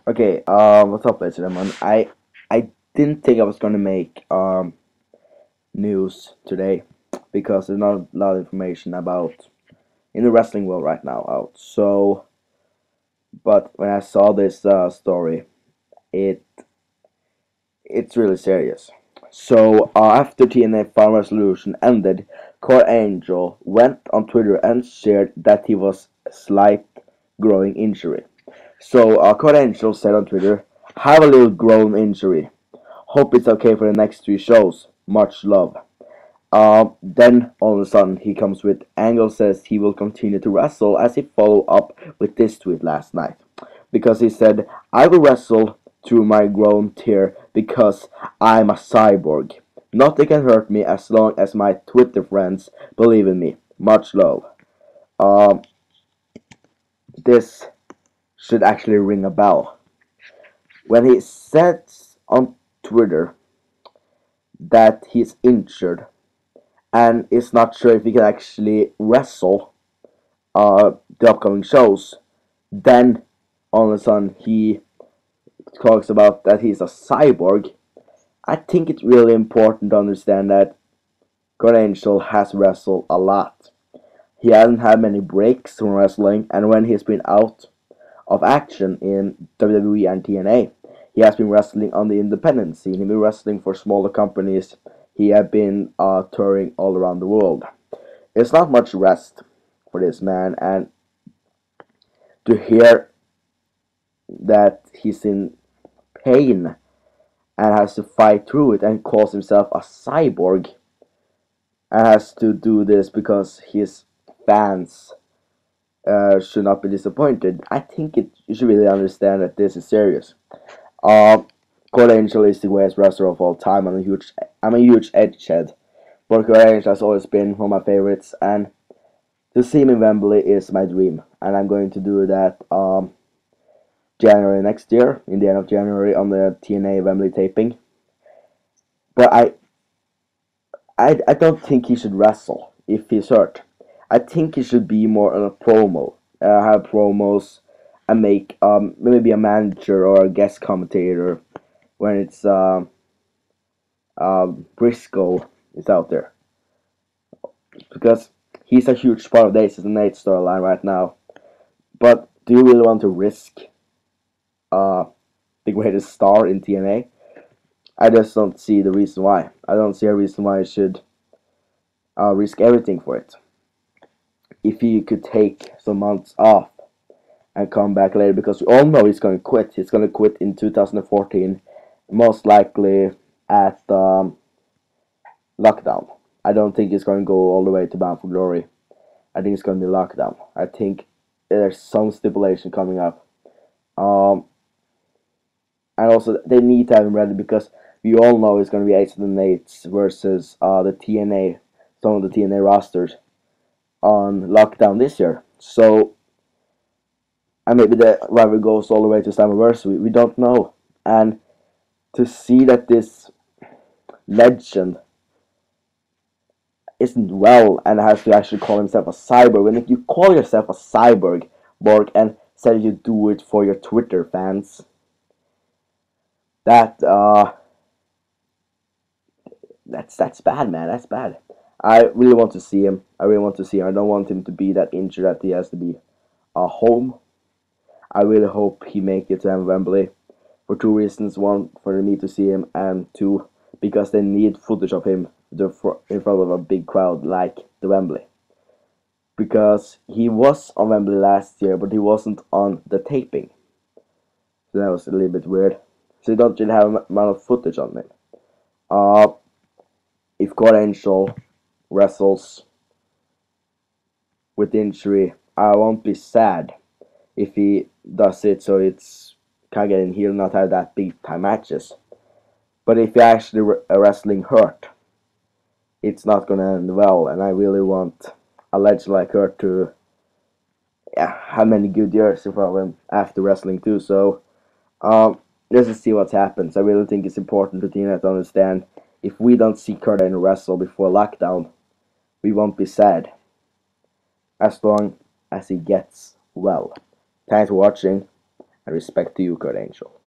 Okay, what's up, ladies and gentlemen? I didn't think I was gonna make news today because there's not a lot of information about in the wrestling world right now out. So, but when I saw this story, it it's really serious. So after TNA Final Resolution ended, Kurt Angle went on Twitter and shared that he was slight growing injury. So Kurt Angle said on Twitter, "Have a little grown injury. Hope it's okay for the next 3 shows. Much love." Then all of a sudden he comes with Angle says he will continue to wrestle as he followed up with this tweet last night. Because he said, "I will wrestle through my grown tear because I'm a cyborg. Nothing can hurt me as long as my Twitter friends believe in me. Much love." Um, this should actually ring a bell. When he says on Twitter that he's injured and is not sure if he can actually wrestle the upcoming shows, then all of a sudden he talks about that he's a cyborg. I think it's really important to understand that Kurt Angle has wrestled a lot. He hasn't had many breaks from wrestling, and when he's been out of action in WWE and TNA, he has been wrestling on the independent scene. He's been wrestling for smaller companies. He has been touring all around the world. It's not much rest for this man, and to hear that he's in pain and has to fight through it and calls himself a cyborg and has to do this because his fans should not be disappointed. I think you should really understand that this is serious. Uh, Kurt Angle is the greatest wrestler of all time. I'm a huge Edgehead, but Kurt Angle has always been one of my favorites, and to see him in Wembley is my dream, and I'm going to do that January next year, in the end of January, on the TNA Wembley taping. But I don't think he should wrestle if he's hurt. I think he should be more on a promo, have promos, and make maybe a manager or a guest commentator when it's Briscoe is out there, because he's a huge part of the Aces and Nate storyline right now. But do you really want to risk uh, the greatest star in TNA? I just don't see the reason why. I don't see a reason why I should risk everything for it. If he could take some months off and come back later, because we all know he's going to quit. He's going to quit in 2014, most likely at Lockdown. I don't think he's going to go all the way to Bound for Glory. I think it's going to be Lockdown. I think there's some stipulation coming up. And also, they need to have him ready because we all know it's going to be 8s and 8s versus the TNA, some of the TNA rosters on Lockdown this year. So, and maybe the rivalry goes all the way to Slammiversary. We don't know. And to see that this legend isn't well and has to actually call himself a cyborg, when if you call yourself a cyborg, Borg, and say you do it for your Twitter fans, that that's bad, man. That's bad. I really want to see him. I really want to see him. I don't want him to be that injured that he has to be home. I really hope he make it to Wembley for 2 reasons. One, for me to see him, and two, because they need footage of him in front of a big crowd like the Wembley. Because he was on Wembley last year, but he wasn't on the taping. So that was a little bit weird. So you don't really have a amount of footage on it. If Kurt Angle wrestles with injury, I won't be sad if he does it so it's can get in here and not have that big time matches. But if he actually wrestling hurt, it's not gonna end well, and I really want a legend like her to have many good years in front of him after wrestling too. So let's just see what happens. I really think it's important to TNA to understand, if we don't see Kurt Angle wrestle before Lockdown, we won't be sad as long as he gets well. Thanks for watching, and respect to you, Kurt Angel.